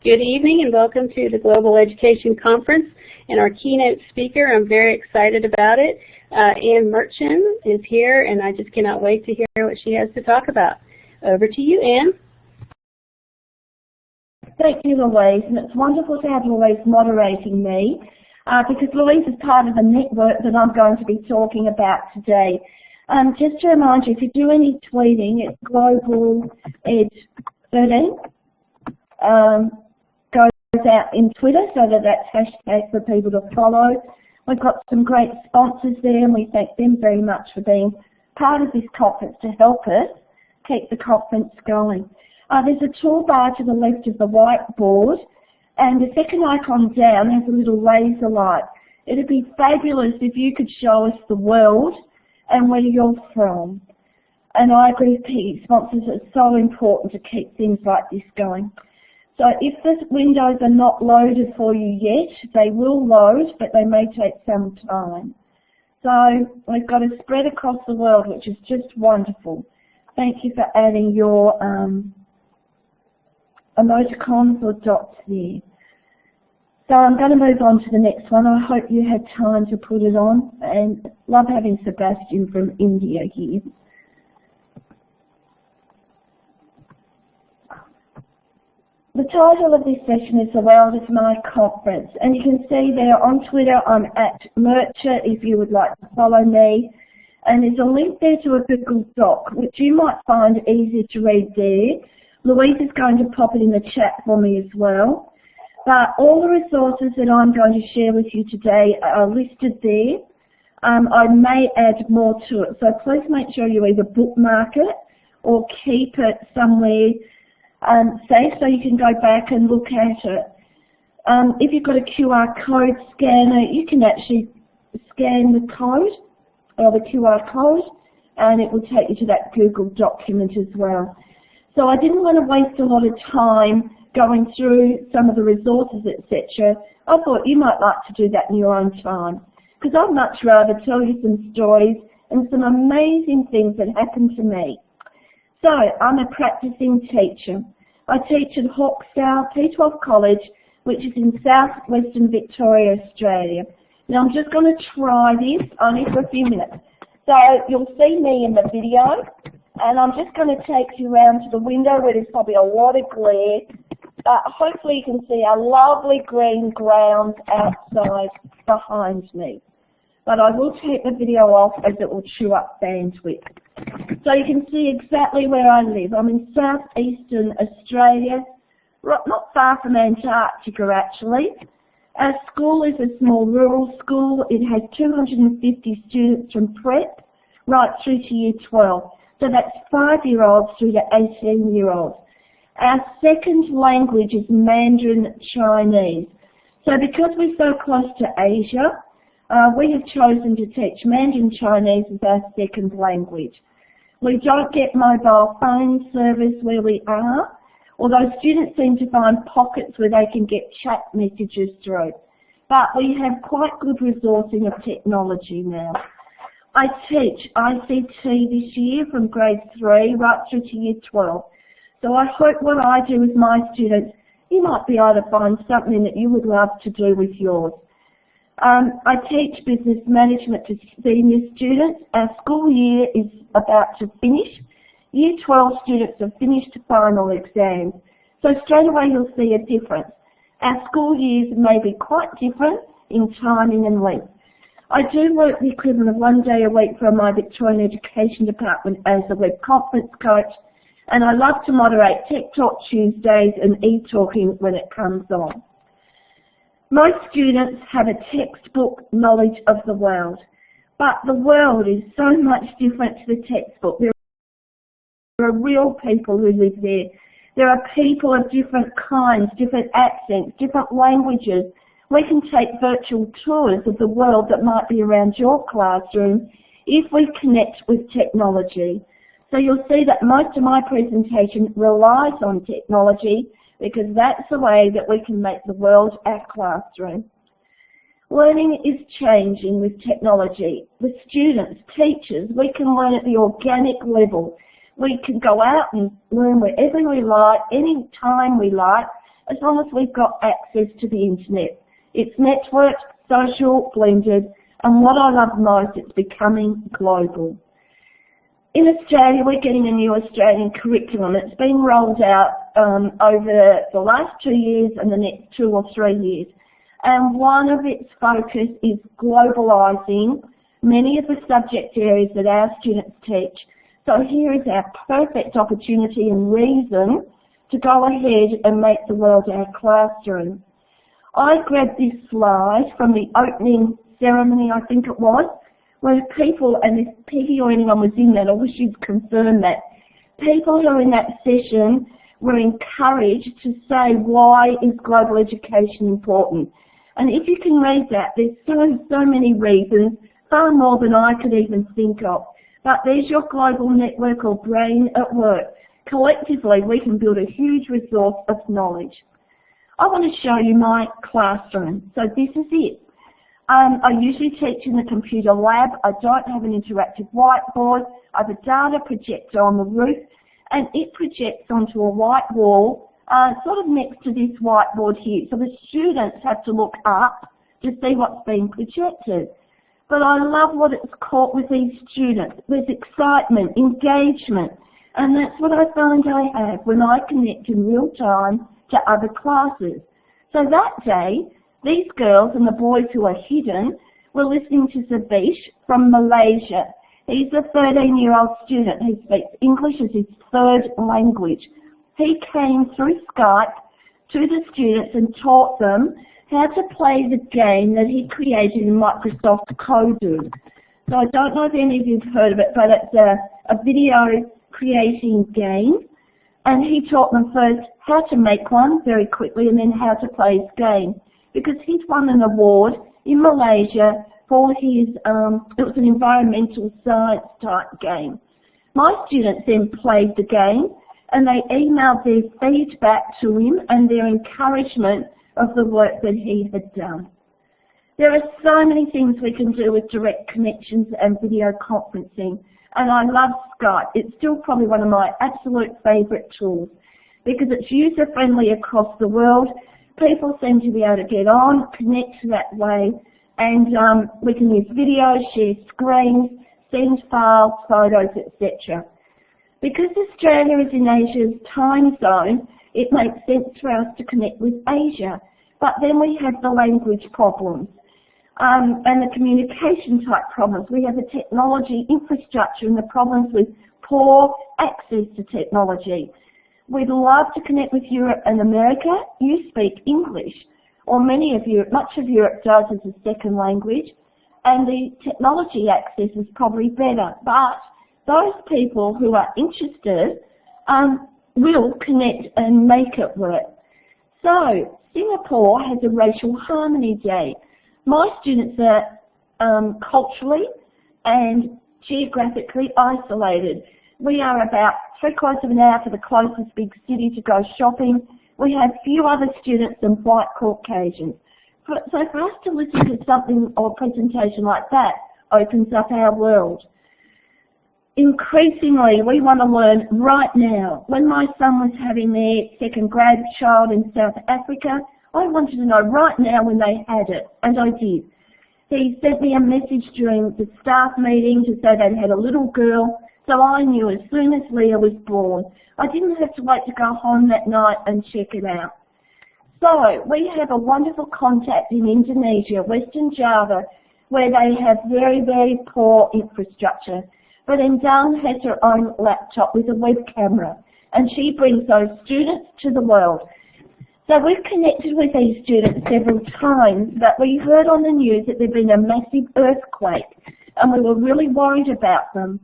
Good evening and welcome to the Global Education Conference and our keynote speaker. I'm very excited about it. Mirtschin is here and I just cannot wait to hear what she has to talk about. Over to you, Anne. Thank you, Louise, and it's wonderful to have Louise moderating me because Louise is part of the network that I'm going to be talking about today. Just to remind you, if you do any tweeting, it's globalised13. Goes out in Twitter, so that's hashtag for people to follow. We've got some great sponsors there, and we thank them very much for being part of this conference to help us keep the conference going. There's a toolbar to the left of the whiteboard, and the second icon down has a little laser light. It'd be fabulous if you could show us the world and where you're from. And I agree with Peggy, sponsors are so important to keep things like this going. So if the windows are not loaded for you yet, they will load, but they may take some time. So we've got a spread across the world, which is just wonderful. Thank you for adding your emoticons or dots there. So I'm going to move on to the next one. I hope you had time to put it on, and love having Sebastian from India here. The title of this session is The World is My Conference, and you can see there on Twitter I'm at Mirtschin if you would like to follow me, and there's a link there to a Google Doc which you might find easier to read there. Louise is going to pop it in the chat for me as well, but all the resources that I'm going to share with you today are listed there. I may add more to it, so please make sure you either bookmark it or keep it somewhere safe so you can go back and look at it. If you've got a QR code scanner, you can actually scan the code or the QR code and it will take you to that Google document as well. So I didn't want to waste a lot of time going through some of the resources, etc. I thought you might like to do that in your own time because I'd much rather tell you some stories and some amazing things that happened to me. So, I'm a practising teacher. I teach at Hawkesdale P12 College, which is in southwestern Victoria, Australia. Now, I'm just going to try this only for a few minutes. So, you'll see me in the video, and I'm just going to take you around to the window where there's probably a lot of glare. Hopefully, you can see a lovely green ground outside behind me. But I will take the video off as it will chew up bandwidth. So you can see exactly where I live. I'm in southeastern Australia, not far from Antarctica actually. Our school is a small rural school. It has 250 students from prep right through to year 12. So that's 5-year-olds through to 18-year-olds. Our second language is Mandarin Chinese. So because we're so close to Asia, we have chosen to teach Mandarin Chinese as our second language. We don't get mobile phone service where we are, although students seem to find pockets where they can get chat messages through. But we have quite good resourcing of technology now. I teach ICT this year from grade 3 right through to year 12. So I hope what I do with my students, you might be able to find something that you would love to do with yours. I teach business management to senior students. Our school year is about to finish. Year 12 students have finished final exams. So straight away you'll see a difference. Our school years may be quite different in timing and length. I do work the equivalent of 1 day a week for my Victorian Education Department as a web conference coach, and I love to moderate Tech Talk Tuesdays and e-talking when it comes on. Most students have a textbook knowledge of the world, but the world is so much different to the textbook. There are real people who live there. There are people of different kinds, different accents, different languages. We can take virtual tours of the world that might be around your classroom if we connect with technology. So you'll see that most of my presentation relies on technology because that's the way that we can make the world our classroom. Learning is changing with technology. The students, teachers, we can learn at the organic level. We can go out and learn wherever we like, any time we like, as long as we've got access to the internet. It's networked, social, blended, and what I love most, it's becoming global. In Australia, we're getting a new Australian curriculum. It's been rolled out over the last 2 years and the next 2 or 3 years. And one of its focus is globalising many of the subject areas that our students teach. So here is our perfect opportunity and reason to go ahead and make the world our classroom. I grabbed this slide from the opening ceremony, I think it was, where people, and if Peggy or anyone was in that, I wish you'd confirm that, people who were in that session were encouraged to say why is global education important. And if you can read that, there's so many reasons, far more than I could even think of. But there's your global network or brain at work. Collectively, we can build a huge resource of knowledge. I want to show you my classroom. So this is it. I usually teach in the computer lab. I don't have an interactive whiteboard. I have a data projector on the roof, and it projects onto a white wall, sort of next to this whiteboard here. So the students have to look up to see what's being projected. But I love what it's caught with these students. There's excitement, engagement, and that's what I find I have when I connect in real time to other classes. So that day, these girls and the boys who are hidden were listening to Zabish from Malaysia. He's a 13-year-old student who speaks English as his third language. He came through Skype to the students and taught them how to play the game that he created in Microsoft Coded. So I don't know if any of you have heard of it, but it's a video creating game. And he taught them first how to make one very quickly and then how to play his game. Because he'd won an award in Malaysia for his, it was an environmental science type game. My students then played the game and they emailed their feedback to him and their encouragement of the work that he had done. There are so many things we can do with direct connections and video conferencing, and I love Skype. It's still probably one of my absolute favourite tools because it's user-friendly across the world. People seem to be able to get on, connect that way, and we can use video, share screens, send files, photos, etc. Because Australia is in Asia's time zone, it makes sense for us to connect with Asia. But then we have the language problems and the communication type problems. We have the technology infrastructure and the problems with poor access to technology. We'd love to connect with Europe and America. You speak English, or much of Europe does as a second language, and the technology access is probably better. But those people who are interested will connect and make it work. So Singapore has a racial harmony day. My students are culturally and geographically isolated. We are about 3/4 of an hour to the closest big city to go shopping. We have few other students than white Caucasians. So for us to listen to something or a presentation like that opens up our world. Increasingly, we want to learn right now. When my son was having their second grade child in South Africa, I wanted to know right now when they had it, and I did. He sent me a message during the staff meeting to say they had a little girl, so I knew as soon as Leah was born. I didn't have to wait to go home that night and check it out. So we have a wonderful contact in Indonesia, Western Java, where they have very, very poor infrastructure. But Endang has her own laptop with a web camera, and she brings those students to the world. So we've connected with these students several times, but we heard on the news that there'd been a massive earthquake, and we were really worried about them.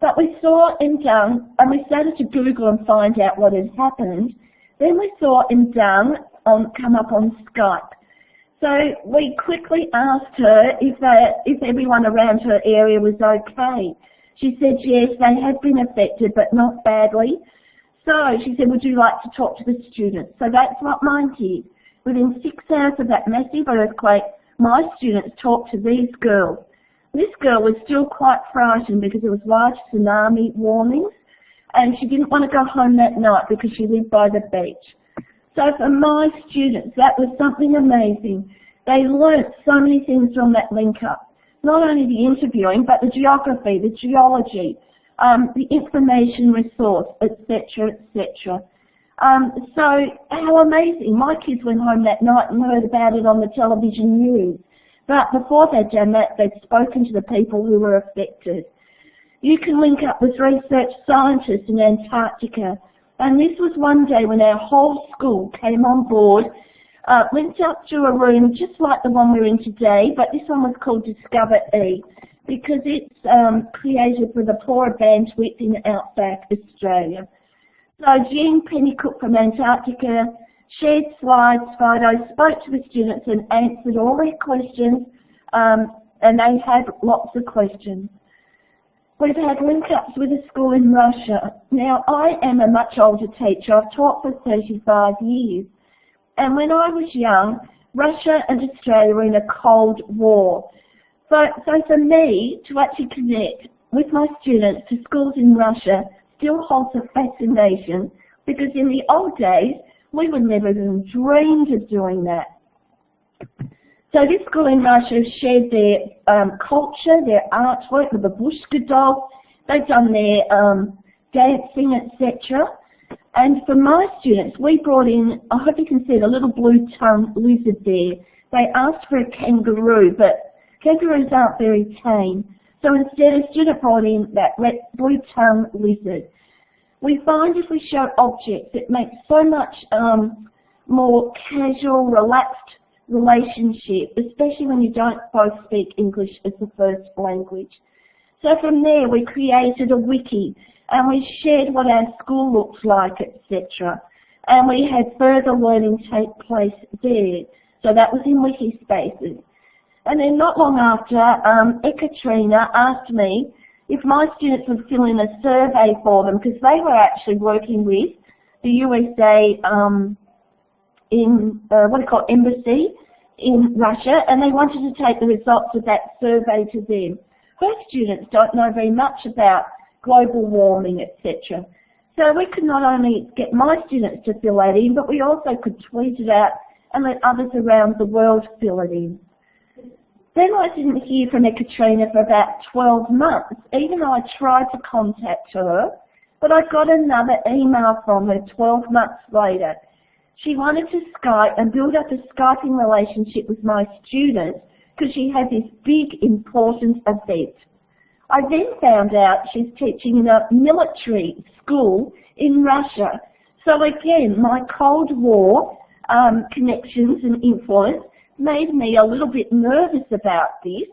But we saw Endang, and we started to Google and find out what had happened. Then we saw Endang come up on Skype. So we quickly asked her if everyone around her area was okay. She said yes, they had been affected, but not badly. So she said, would you like to talk to the students? So that's what mine did. Within 6 hours of that massive earthquake, my students talked to these girls. This girl was still quite frightened because there was large tsunami warnings, and she didn't want to go home that night because she lived by the beach. So for my students, that was something amazing. They learnt so many things from that link up. Not only the interviewing, but the geography, the geology, the information resource, etc., etc. So how amazing. My kids went home that night and heard about it on the television news. But before they'd done that, they'd spoken to the people who were affected. You can link up with research scientists in Antarctica. And this was one day when our whole school came on board, linked up to a room just like the one we're in today, but this one was called Discover E, because it's created for the poorer bandwidth in Outback Australia. So Jean Pennycook from Antarctica shared slides, photos, spoke to the students and answered all their questions, and they had lots of questions. We've had link-ups with a school in Russia. Now, I am a much older teacher. I've taught for 35 years. And when I was young, Russia and Australia were in a Cold War. So for me to actually connect with my students to schools in Russia still holds a fascination, because in the old days, we would never even dreamed of doing that. So this school in Russia shared their culture, their artwork with the Bushka doll. They've done their dancing, etc. And for my students, we brought in, I hope you can see the little blue-tongued lizard there. They asked for a kangaroo, but kangaroos aren't very tame. So instead, a student brought in that blue-tongued lizard. We find if we show objects, it makes so much more casual, relaxed relationship, especially when you don't both speak English as the first language. So from there we created a wiki and we shared what our school looks like, etc. And we had further learning take place there. So that was in wiki spaces. And then not long after, Ekaterina asked me if my students would fill in a survey for them, because they were actually working with the USA in embassy in Russia, and they wanted to take the results of that survey to them. Her students don't know very much about global warming, etc. So we could not only get my students to fill that in, but we also could tweet it out and let others around the world fill it in. Then I didn't hear from Ekaterina for about 12 months, even though I tried to contact her, but I got another email from her 12 months later. She wanted to Skype and build up a Skyping relationship with my students because she had this big, important event. I then found out she's teaching in a military school in Russia. So again, my Cold War connections and influence made me a little bit nervous about this,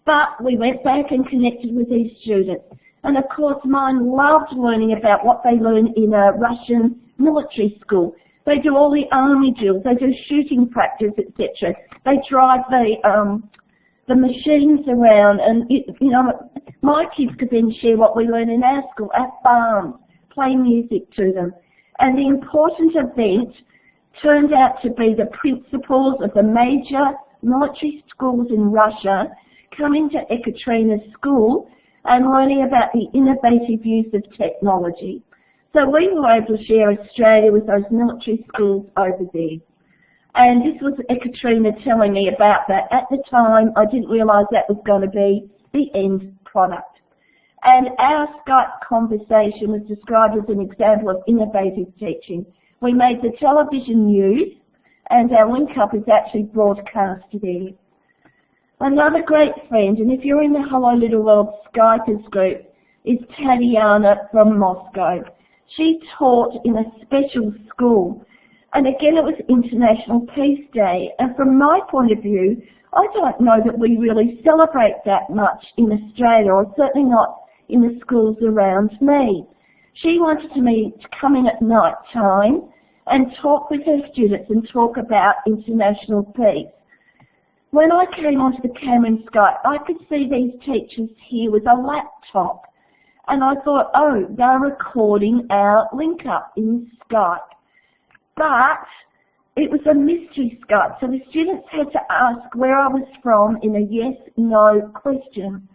but we went back and connected with these students. And of course, mine loved learning about what they learn in a Russian military school. They do all the army drills, they do shooting practice, etc. They drive the machines around, and my kids could then share what we learn in our school at farms, play music to them. And the important event turned out to be the principals of the major military schools in Russia coming to Ekaterina's school and learning about the innovative use of technology. So we were able to share Australia with those military schools over there. And this was Ekaterina telling me about that. At the time, I didn't realise that was going to be the end product. And our Skype conversation was described as an example of innovative teaching. We made the television news, and our link up is actually broadcast there. Another great friend, and if you're in the Hello Little World Skypers group, is Tatiana from Moscow. She taught in a special school, and again it was International Peace Day, and from my point of view, I don't know that we really celebrate that much in Australia, or certainly not in the schools around me. She wanted me to come in at night time and talk with her students and talk about international peace. When I came onto the camera in Skype, I could see these teachers here with a laptop. And I thought, oh, they're recording our link up in Skype. But it was a mystery Skype, so the students had to ask where I was from in a yes-no question.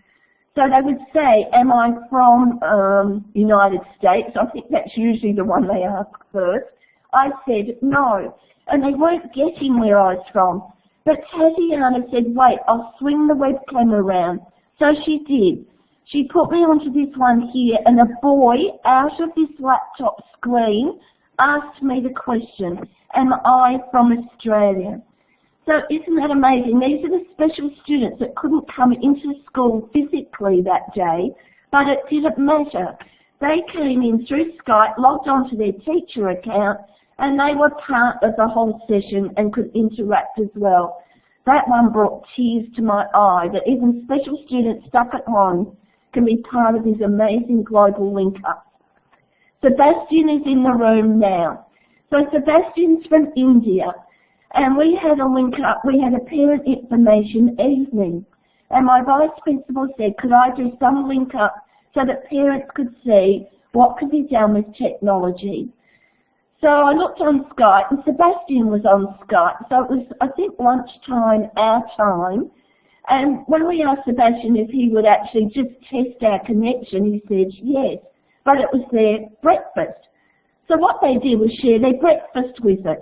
So they would say, am I from United States? I think that's usually the one they ask first. I said no, and they weren't getting where I was from. But Tatiana said, wait, I'll swing the webcam around. So she did. She put me onto this one here, and a boy out of this laptop screen asked me the question, am I from Australia? So isn't that amazing? These are the special students that couldn't come into school physically that day, but it didn't matter. They came in through Skype, logged onto their teacher account, and they were part of the whole session and could interact as well. That one brought tears to my eye, that even special students stuck at home can be part of this amazing global link-up. Sebastian is in the room now. So Sebastian's from India, and we had a link-up, we had a parent information evening, and my vice principal said, could I do some link-up so that parents could see what could be done with technology. So I looked on Skype, and Sebastian was on Skype, so it was, I think, lunchtime, our time. And when we asked Sebastian if he would actually just test our connection, he said yes, but it was their breakfast. So what they did was share their breakfast with us,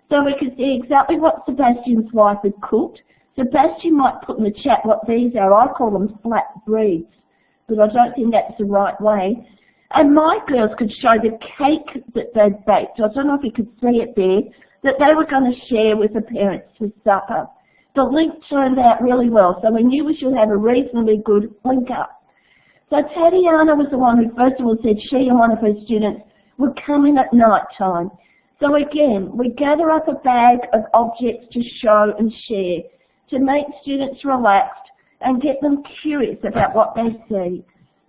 so we could see exactly what Sebastian's wife had cooked. Sebastian might put in the chat what these are. I call them flat breads, but I don't think that's the right way. And my girls could show the cake that they'd baked. I don't know if you could see it there, that they were going to share with the parents for supper. The link turned out really well, so we knew we should have a reasonably good link up. So Tatiana was the one who first of all said she and one of her students would come in at night time. So again, we gather up a bag of objects to show and share, to make students relaxed and get them curious about what they see.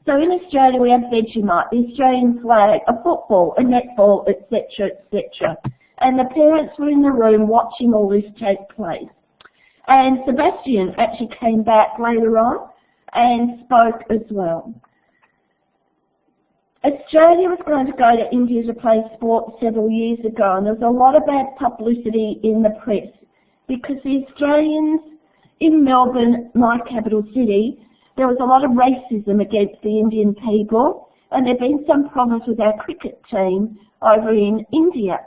So in Australia we have Vegemite, the Australian flag, a football, a netball, etc., etc. And the parents were in the room watching all this take place. And Sebastian actually came back later on and spoke as well. Australia was going to go to India to play sport several years ago, and there was a lot of bad publicity in the press because the Australians in Melbourne, my capital city, there was a lot of racism against the Indian people, and there have been some problems with our cricket team over in India.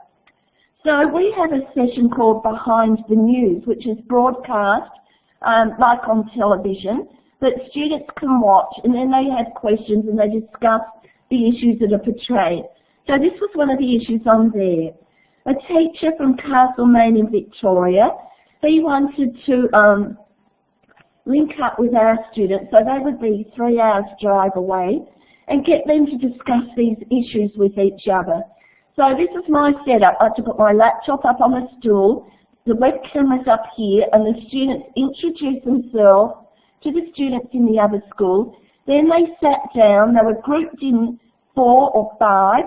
So we have a session called Behind the News, which is broadcast like on television, that students can watch, and then they have questions and they discuss the issues that are portrayed. So this was one of the issues on there. A teacher from Castlemaine in Victoria, he wanted to link up with our students, so they would be 3 hours drive away, and get them to discuss these issues with each other. So this is my setup. I had to put my laptop up on a stool, the webcam is up here, and the students introduce themselves to the students in the other school. Then they sat down, they were grouped in 4 or 5.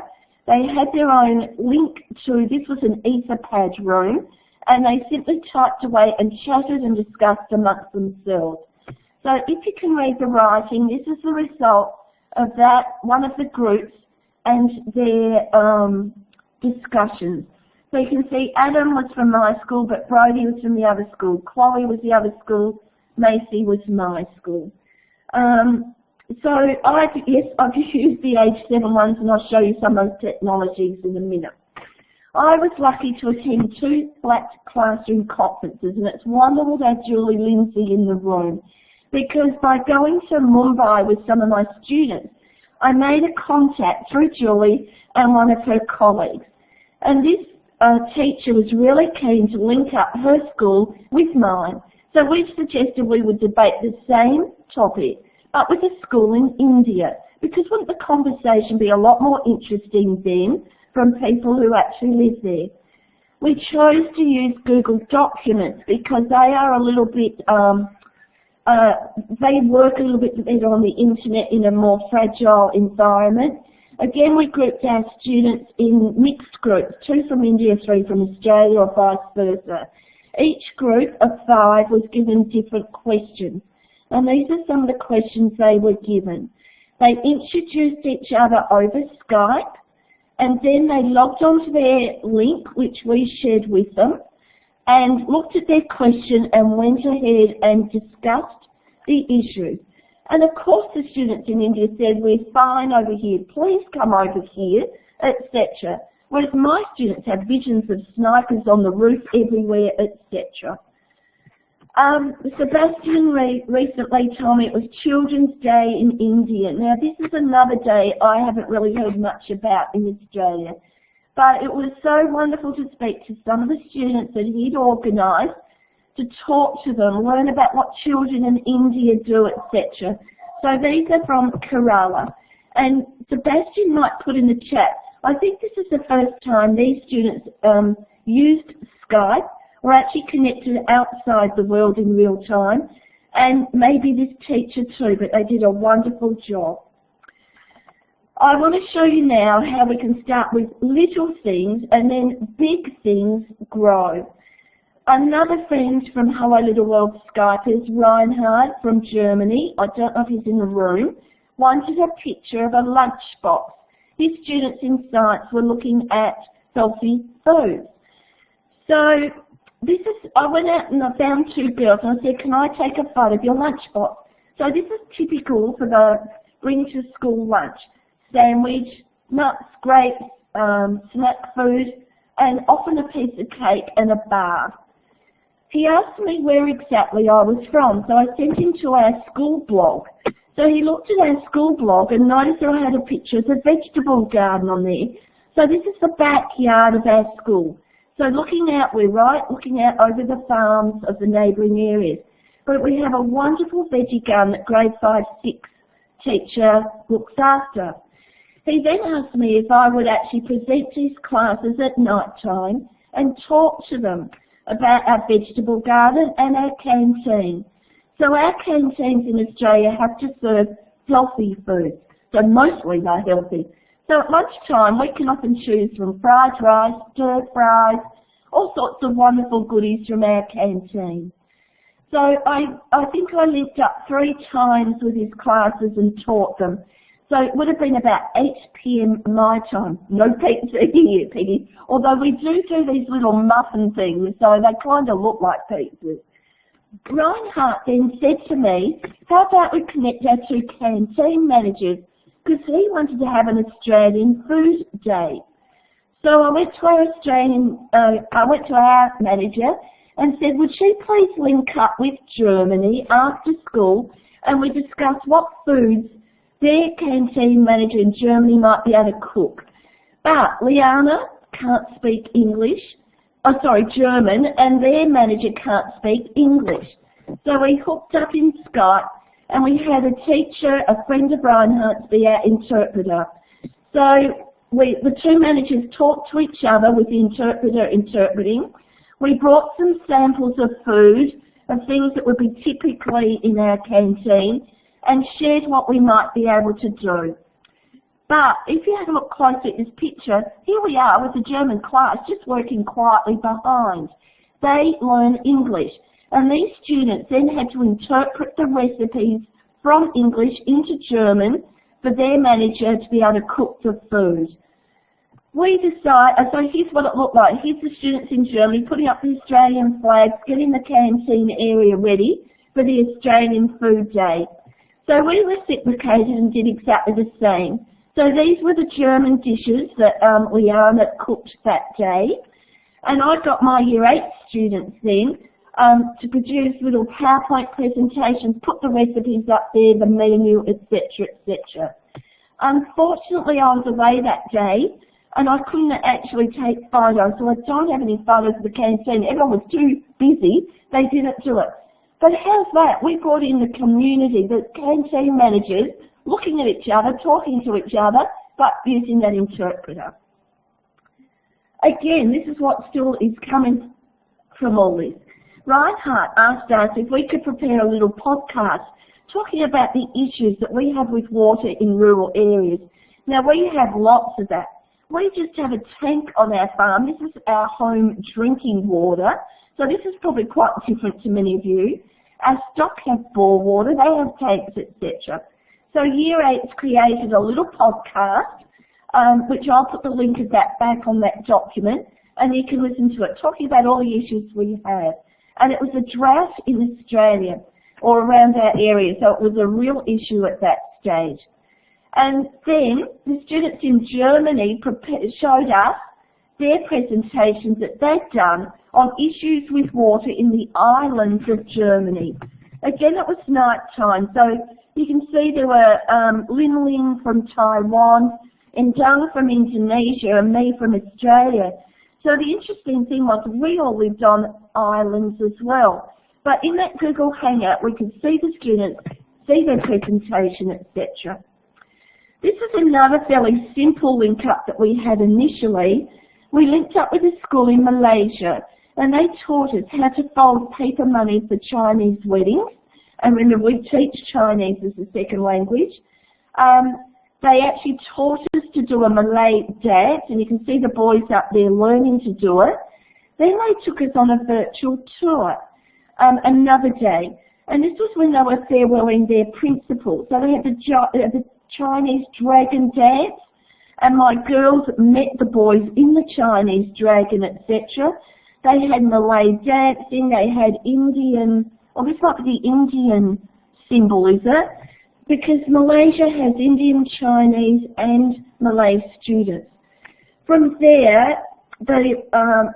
They had their own link to, this was an Etherpad room, and they simply typed away and chatted and discussed amongst themselves. So if you can read the writing, this is the result of that, one of the groups and their discussions. So you can see Adam was from my school, but Brody was from the other school. Chloe was the other school. Macy was my school. So I've used the age 7 ones, and I'll show you some of the technologies in a minute. I was lucky to attend 2 flat classroom conferences, and it's wonderful to have Julie Lindsay in the room, because by going to Mumbai with some of my students, I made a contact through Julie and one of her colleagues. And this teacher was really keen to link up her school with mine. So we suggested we would debate the same topic, but with a school in India, because wouldn't the conversation be a lot more interesting then from people who actually live there? We chose to use Google Documents because they are a little bit, they work a little bit better on the internet in a more fragile environment. Again, we grouped our students in mixed groups, 2 from India, 3 from Australia, or vice versa. Each group of 5 was given different questions, and these are some of the questions they were given. They introduced each other over Skype, and then they logged onto their link, which we shared with them, and looked at their question and went ahead and discussed the issue. And of course the students in India said, we're fine over here, please come over here, etc. whereas my students had visions of snipers on the roof everywhere, etc. Sebastian recently told me it was Children's Day in India. Now, this is another day I haven't really heard much about in Australia, but it was so wonderful to speak to some of the students that he'd organised to talk to them, learn about what children in India do, etc. So these are from Kerala. And Sebastian might put in the chat, I think this is the first time these students used Skype or actually connected outside the world in real time, and maybe this teacher too, but they did a wonderful job. I want to show you now how we can start with little things and then big things grow. Another friend from Hello Little World Skype is Reinhard from Germany. I don't know if he's in the room. Wanted a picture of a lunchbox. His students in science were looking at healthy food. So I went out and I found two girls and I said, can I take a photo of your lunchbox? So this is typical for the bring to school lunch. Sandwich, nuts, grapes, snack food, and often a piece of cake and a bar. He asked me where exactly I was from, so I sent him to our school blog. So he looked at our school blog and noticed that I had a picture of the vegetable garden on there. So this is the backyard of our school. So looking out over the farms of the neighbouring areas. But we have a wonderful veggie garden that grade 5, 6 teacher looks after. He then asked me if I would actually present these classes at night time and talk to them about our vegetable garden and our canteen. So our canteens in Australia have to serve healthy foods, so mostly they're healthy. So at lunchtime we can often choose from fried rice, stir fries, all sorts of wonderful goodies from our canteen. So I think I linked up 3 times with his classes and taught them. So it would have been about 8 p.m. my time. No pizza here, Peggy. Although we do these little muffin things, so they kind of look like pizzas. Reinhardt then said to me, how about we connect our 2 canteen managers, because he wanted to have an Australian food day. So I went to our manager and said, would she please link up with Germany after school, and we discuss what foods their canteen manager in Germany might be able to cook. But Liana can't speak German, and their manager can't speak English. So we hooked up in Skype, and we had a teacher, a friend of Reinhardt's, be our interpreter. So the 2 managers talked to each other with the interpreter interpreting. We brought some samples of food, of things that would be typically in our canteen, and shared what we might be able to do. But if you have a look closely at this picture, here we are with the German class just working quietly behind. They learn English, and these students then had to interpret the recipes from English into German for their manager to be able to cook the food. We decide, so here's what it looked like. Here's the students in Germany putting up the Australian flags, getting the canteen area ready for the Australian Food Day. So we reciprocated and did exactly the same. So these were the German dishes that Liana cooked that day. And I got my Year 8 students then to produce little PowerPoint presentations, put the recipes up there, the menu, etc., etc. Unfortunately, I was away that day, and I couldn't actually take photos, so I don't have any photos of the canteen. Everyone was too busy. They didn't do it. But how's that? We brought in the community, the canteen managers, looking at each other, talking to each other, but using that interpreter. Again, this is what still is coming from all this. Reinhardt asked us if we could prepare a little podcast talking about the issues that we have with water in rural areas. Now, we have lots of that. We just have a tank on our farm. This is our home drinking water. So this is probably quite different to many of you. Our stock have bore water, they have tanks, etc. So Year 8's created a little podcast, which I'll put the link of that back on that document, and you can listen to it, talking about all the issues we have. And it was a drought in Australia, or around our area, so it was a real issue at that stage. And then the students in Germany showed us their presentations that they'd done on issues with water in the islands of Germany. Again, it was night time, so you can see there were Lin Lin from Taiwan, and Dung from Indonesia, and me from Australia. So the interesting thing was we all lived on islands as well. But in that Google Hangout, we could see the students, see their presentation, etc. This is another fairly simple link up that we had initially. We linked up with a school in Malaysia, and they taught us how to fold paper money for Chinese weddings. And remember, we teach Chinese as a second language. They actually taught us to do a Malay dance, and you can see the boys up there learning to do it. Then they took us on a virtual tour another day, and this was when they were farewelling their principal. So they had the Chinese dragon dance, and my girls met the boys in the Chinese dragon, etc. They had Malay dancing, they had Indian, well, this might be the Indian symbol, is it? Because Malaysia has Indian, Chinese and Malay students. From there, the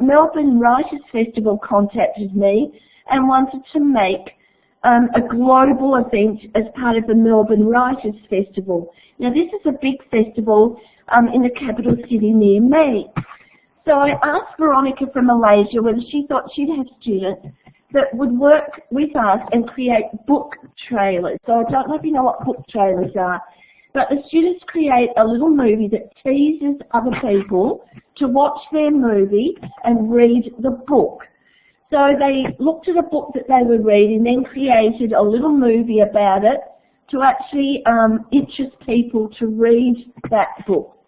Melbourne Writers Festival contacted me and wanted to make a global event as part of the Melbourne Writers Festival. Now this is a big festival in the capital city near me. So I asked Veronica from Malaysia whether she thought she'd have students that would work with us and create book trailers. So I don't know if you know what book trailers are, but the students create a little movie that teases other people to watch their movie and read the book. So they looked at a book that they were reading, then created a little movie about it to actually interest people to read that book.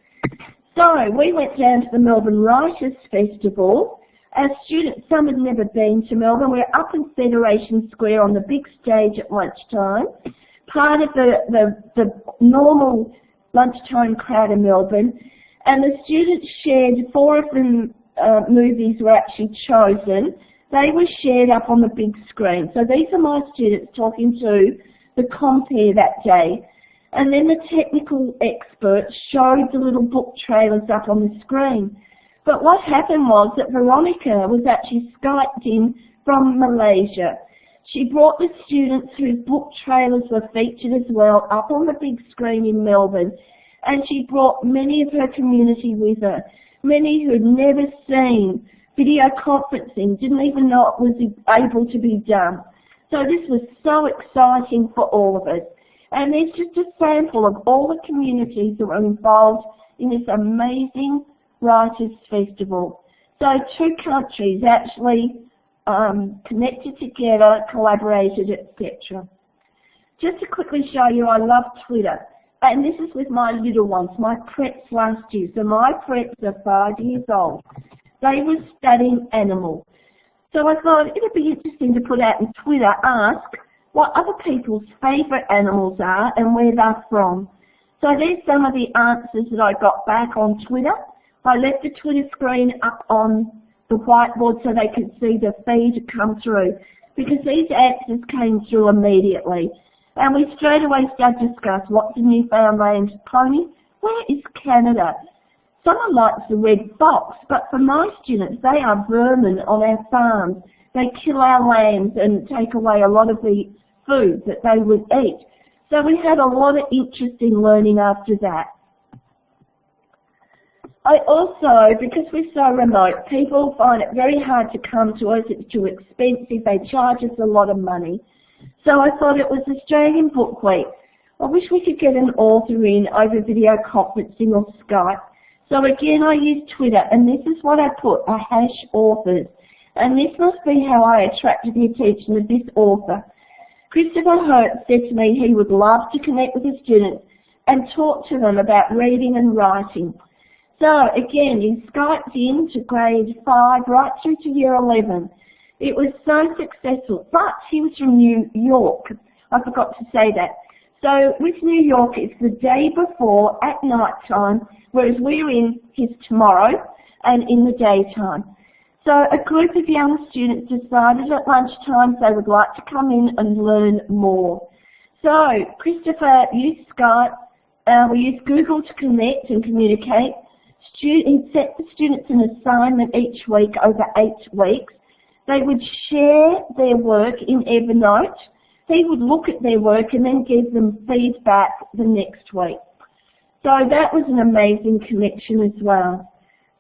So we went down to the Melbourne Writers Festival. Our students, some had never been to Melbourne. We're up in Federation Square on the big stage at lunchtime, part of the normal lunchtime crowd in Melbourne. And the students shared, 4 of the movies were actually chosen. They were shared up on the big screen. So these are my students talking to the compere that day. And then the technical experts showed the little book trailers up on the screen. But what happened was that Veronica was actually Skyped in from Malaysia. She brought the students whose book trailers were featured as well up on the big screen in Melbourne, and she brought many of her community with her, many who had never seen video conferencing, didn't even know it was able to be done. So this was so exciting for all of us. And there's just a sample of all the communities that were involved in this amazing Writers Festival. So 2 countries actually connected together, collaborated, etc. Just to quickly show you, I love Twitter. And this is with my little ones, my preps last year. So my preps are 5 years old. They were studying animals. So I thought it would be interesting to put out on Twitter, ask what other people's favourite animals are and where they're from. So there's some of the answers that I got back on Twitter. I left the Twitter screen up on the whiteboard so they could see the feed come through, because these answers came through immediately. And we straight away started to discuss what's a Newfoundland pony, where is Canada. Someone likes the red fox, but for my students, they are vermin on our farms. They kill our lambs and take away a lot of the food that they would eat. So we had a lot of interest in learning after that. I also, because we're so remote, people find it very hard to come to us. It's too expensive. They charge us a lot of money. So I thought it was Australian Book Week. I wish we could get an author in over video conferencing or Skype. So again, I used Twitter, and this is what I put, a #authors. And this must be how I attracted the attention of this author. Christopher Hurt said to me he would love to connect with his students and talk to them about reading and writing. So again, he Skyped in to grade 5 right through to year 11. It was so successful, but he was from New York. I forgot to say that. So with New York, it's the day before at night time, whereas we're in his tomorrow and in the daytime. So a group of young students decided at lunchtime they would like to come in and learn more. So Christopher used Skype, we used Google to connect and communicate. He set the students an assignment each week over 8 weeks. They would share their work in Evernote. He would look at their work and then give them feedback the next week. So that was an amazing connection as well.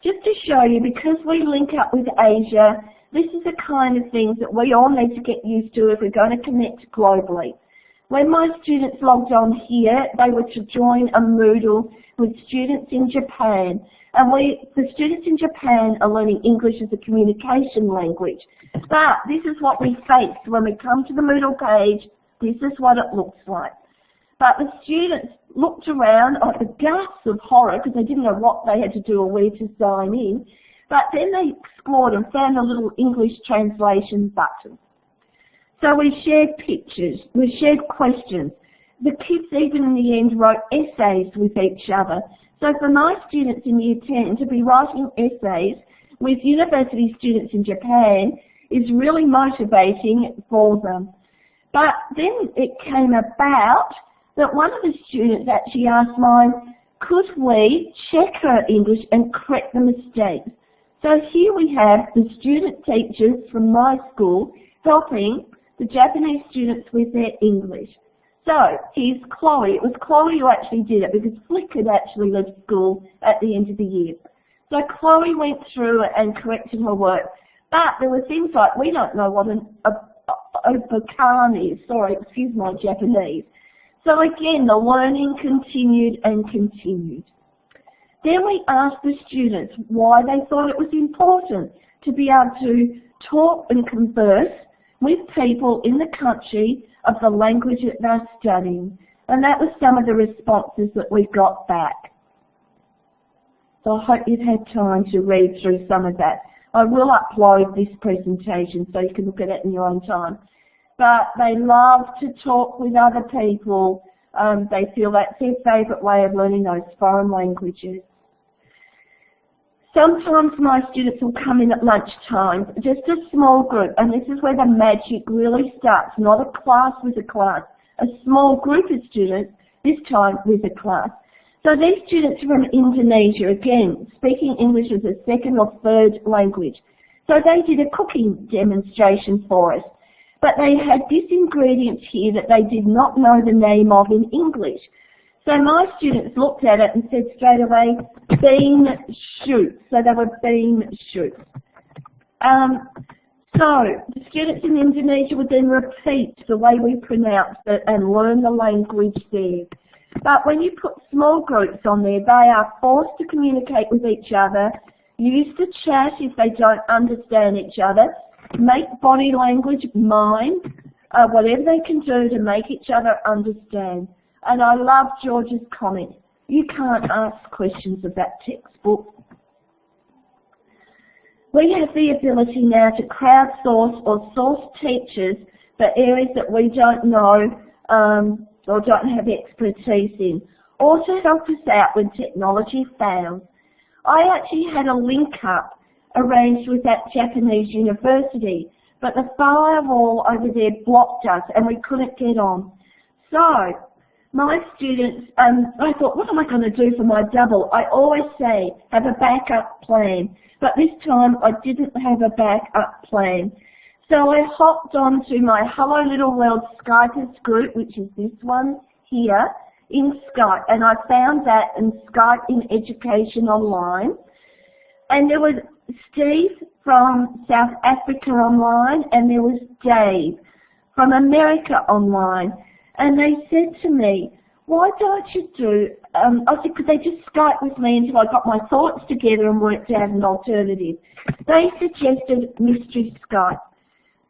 Just to show you, because we link up with Asia, this is the kind of things that we all need to get used to if we're going to connect globally. When my students logged on here, they were to join a Moodle with students in Japan. And the students in Japan are learning English as a communication language. But this is what we face when we come to the Moodle page. This is what it looks like. But the students looked around at the gasps of horror because they didn't know what they had to do or where to sign in. But then they explored and found a little English translation button. So we shared pictures, we shared questions. The kids even in the end wrote essays with each other. So for my students in Year 10 to be writing essays with university students in Japan is really motivating for them. But then it came about that one of the students actually asked mine, could we check her English and correct the mistakes? So here we have the student teachers from my school helping the Japanese students with their English. So here's Chloe. It was Chloe who actually did it because Flick had actually left school at the end of the year. So Chloe went through and corrected her work. But there were things like, we don't know what an obakan is. Sorry, excuse my Japanese. So again, the learning continued and continued. Then we asked the students why they thought it was important to be able to talk and converse with people in the country of the language that they're studying. And that was some of the responses that we got back. So I hope you've had time to read through some of that. I will upload this presentation so you can look at it in your own time. But they love to talk with other people. They feel that's their favourite way of learning those foreign languages. Sometimes my students will come in at lunchtime, just a small group, and this is where the magic really starts, not a class with a class, a small group of students, this time with a class. So these students are from Indonesia, again, speaking English as a second or third language. So they did a cooking demonstration for us, but they had this ingredient here that they did not know the name of in English. So my students looked at it and said straight away, bean shoots. So they were bean shoots. So the students in Indonesia would then repeat the way we pronounce it and learn the language there. But when you put small groups on there, they are forced to communicate with each other, use the chat if they don't understand each other, make body language, mime, whatever they can do to make each other understand. And I love George's comment. You can't ask questions of that textbook. We have the ability now to crowdsource or source teachers for areas that we don't know or don't have expertise in, or to help us out when technology fails. I actually had a link up arranged with that Japanese university, but the firewall over there blocked us and we couldn't get on. So my students, I thought, what am I going to do for my double? I always say, have a backup plan. But this time I didn't have a backup plan. So I hopped onto my Hello Little World Skypers group, which is this one here, in Skype. And I found that in Skype in Education Online. And there was Steve from South Africa online, and there was Dave from America online. And they said to me, why don't you do, I said, could they just Skype with me until I got my thoughts together and worked out an alternative? They suggested Mystery Skype.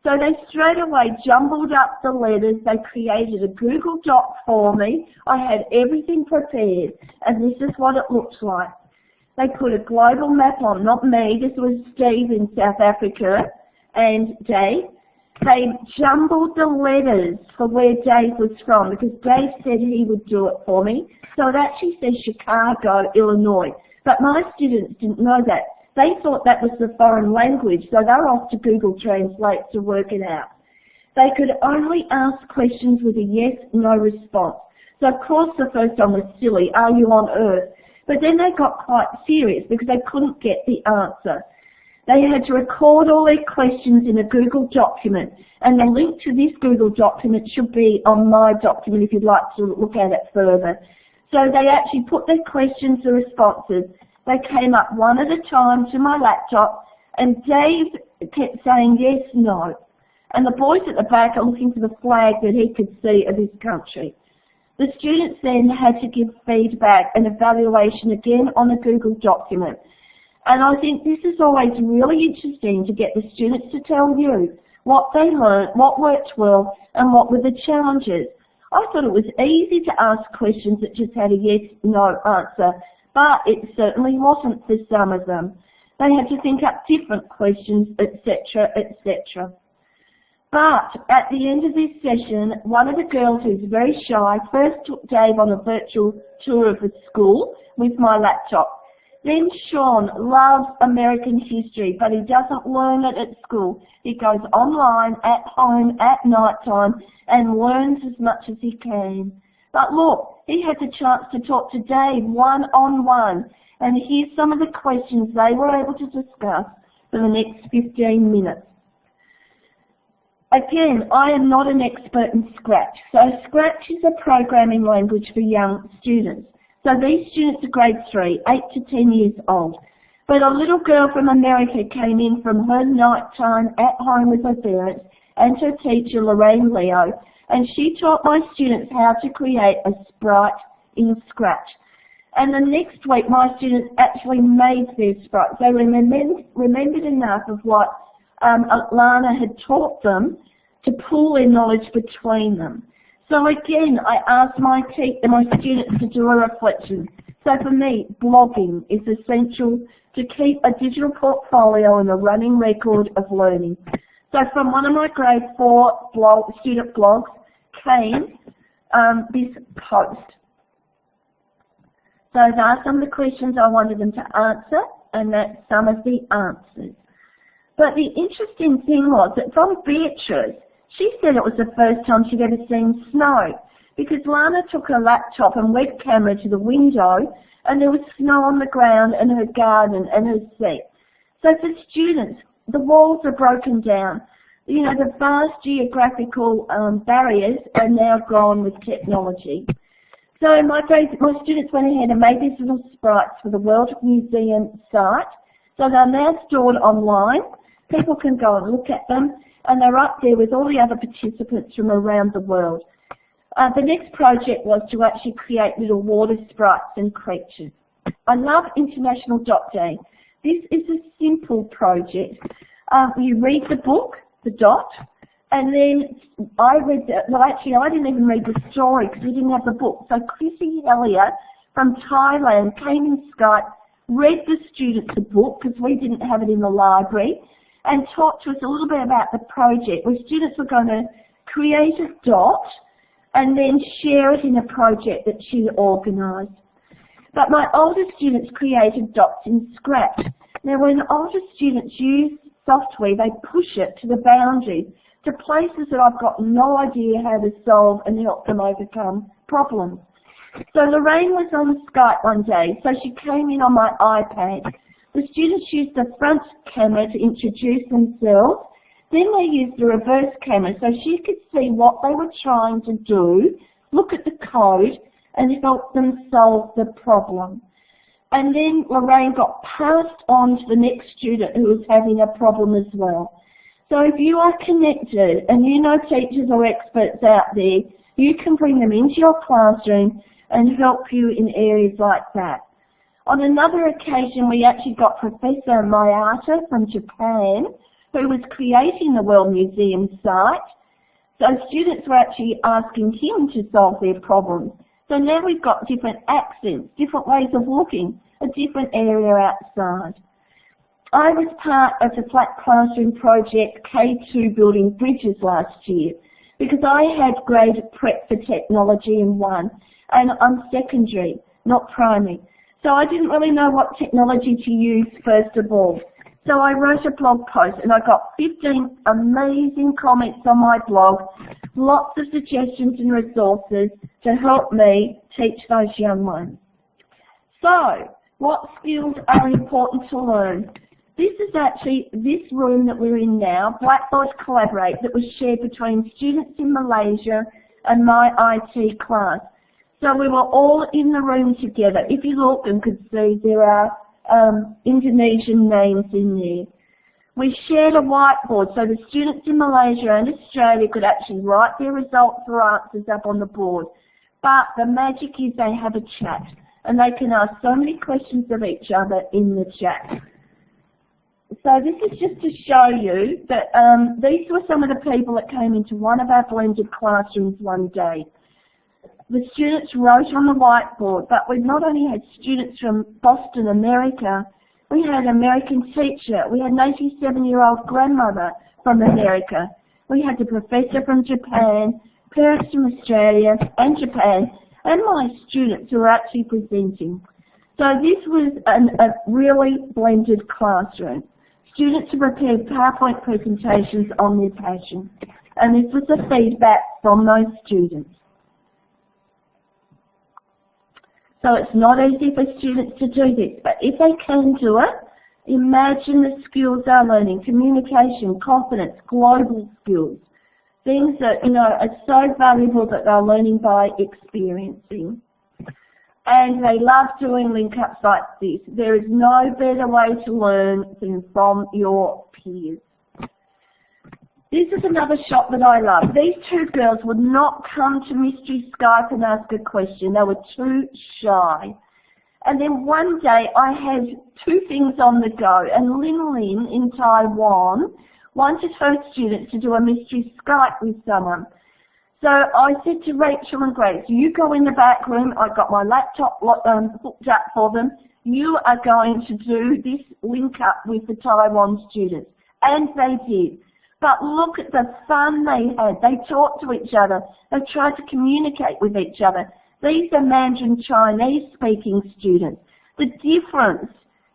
So they straight away jumbled up the letters. They created a Google Doc for me. I had everything prepared, and this is what it looks like. They put a global map on, not me. This was Steve in South Africa and Dave. They jumbled the letters for where Dave was from because Dave said he would do it for me. So it actually says Chicago, Illinois. But my students didn't know that. They thought that was the foreign language, so they were off to Google Translate to work it out. They could only ask questions with a yes, no response. So of course the first one was silly, are you on Earth? But then they got quite serious because they couldn't get the answer. They had to record all their questions in a Google document, and the link to this Google document should be on my document if you'd like to look at it further. So they actually put their questions, the responses. They came up one at a time to my laptop, and Dave kept saying yes, no. And the boys at the back are looking for the flag that he could see of his country. The students then had to give feedback and evaluation again on a Google document. And I think this is always really interesting to get the students to tell you what they learned, what worked well, and what were the challenges. I thought it was easy to ask questions that just had a yes, no answer, but it certainly wasn't for some of them. They had to think up different questions, etc., etc. But at the end of this session, one of the girls who's very shy first took Dave on a virtual tour of the school with my laptop. Then Sean loves American history, but he doesn't learn it at school. He goes online, at home, at night time, and learns as much as he can. But look, he had the chance to talk to Dave one-on-one, and here's some of the questions they were able to discuss for the next 15 minutes. Again, I am not an expert in Scratch. So Scratch is a programming language for young students. So these students are grade 3, 8 to 10 years old. But a little girl from America came in from her nighttime at home with her parents and her teacher, Lorraine Leo, and she taught my students how to create a sprite in Scratch. And the next week, my students actually made their sprites. They remembered enough of what Lana had taught them to pool their knowledge between them. So again, I asked my students to do a reflection. So for me, blogging is essential to keep a digital portfolio and a running record of learning. So from one of my grade 4 student blogs came this post. So those are some of the questions I wanted them to answer, and that's some of the answers. But the interesting thing was that from Beatrice, she said it was the first time she'd ever seen snow, because Lana took her laptop and web camera to the window, and there was snow on the ground and her garden and her seat. So for students, the walls are broken down. You know, the vast geographical barriers are now gone with technology. So my students went ahead and made these little sprites for the World Museum site. So they're now stored online. People can go and look at them, and they're up there with all the other participants from around the world. The next project was to actually create little water sprites and creatures. I love International Dot Day. This is a simple project. You read the book, The Dot, and then I read I didn't even read the story because we didn't have the book. So Chrissy Hellier from Thailand came in Skype, read the students the book because we didn't have it in the library, and talked to us a little bit about the project where students were going to create a dot and then share it in a project that she organised. But my older students created dots in Scratch. Now when older students use software, they push it to the boundaries, to places that I've got no idea how to solve and help them overcome problems. So Lorraine was on Skype one day, so she came in on my iPad. The students used the front camera to introduce themselves. Then they used the reverse camera so she could see what they were trying to do, look at the code, and help them solve the problem. And then Lorraine got passed on to the next student who was having a problem as well. So if you are connected and you know teachers or experts out there, you can bring them into your classroom and help you in areas like that. On another occasion, we actually got Professor Mayata from Japan, who was creating the World Museum site. So students were actually asking him to solve their problems. So now we've got different accents, different ways of looking, a different area outside. I was part of the Flat Classroom project K2 Building Bridges last year because I had grade prep for technology in 1 and I'm secondary, not primary. So I didn't really know what technology to use first of all. So I wrote a blog post and I got 15 amazing comments on my blog, lots of suggestions and resources to help me teach those young ones. So, what skills are important to learn? This is actually this room that we're in now, Blackboard Collaborate, that was shared between students in Malaysia and my IT class. So we were all in the room together. If you look and could see, there are Indonesian names in there. We shared a whiteboard so the students in Malaysia and Australia could actually write their results or answers up on the board. But the magic is they have a chat, and they can ask so many questions of each other in the chat. So this is just to show you that these were some of the people that came into one of our blended classrooms one day. The students wrote on the whiteboard, but we not only had students from Boston, America, we had an American teacher, we had an 87-year-old grandmother from America, we had the professor from Japan, parents from Australia and Japan, and my students who were actually presenting. So this was a really blended classroom. Students have prepared PowerPoint presentations on their passion, and this was the feedback from those students. So it's not easy for students to do this, but if they can do it, imagine the skills they're learning: communication, confidence, global skills, things that, you know, are so valuable that they're learning by experiencing. And they love doing linkups like this. There is no better way to learn than from your peers. This is another shot that I love. These two girls would not come to Mystery Skype and ask a question. They were too shy. And then one day I had two things on the go, and Lin in Taiwan wanted her students to do a Mystery Skype with someone. So I said to Rachel and Grace, you go in the back room, I got my laptop hooked up for them, you are going to do this link up with the Taiwan students. And they did. But look at the fun they had. They talked to each other. They tried to communicate with each other. These are Mandarin Chinese speaking students. The difference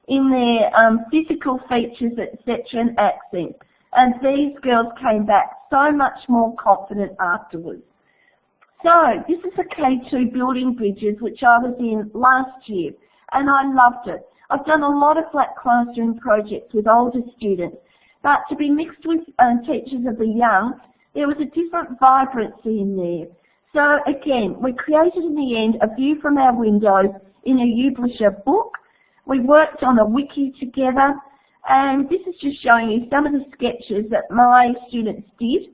in their physical features, etc., and accents. And these girls came back so much more confident afterwards. So this is the K2 Building Bridges, which I was in last year, and I loved it. I've done a lot of flat classroom projects with older students, but to be mixed with teachers of the young, there was a different vibrancy in there. So again, we created in the end a view from our window in a Ublisher book. We worked on a wiki together, and this is just showing you some of the sketches that my students did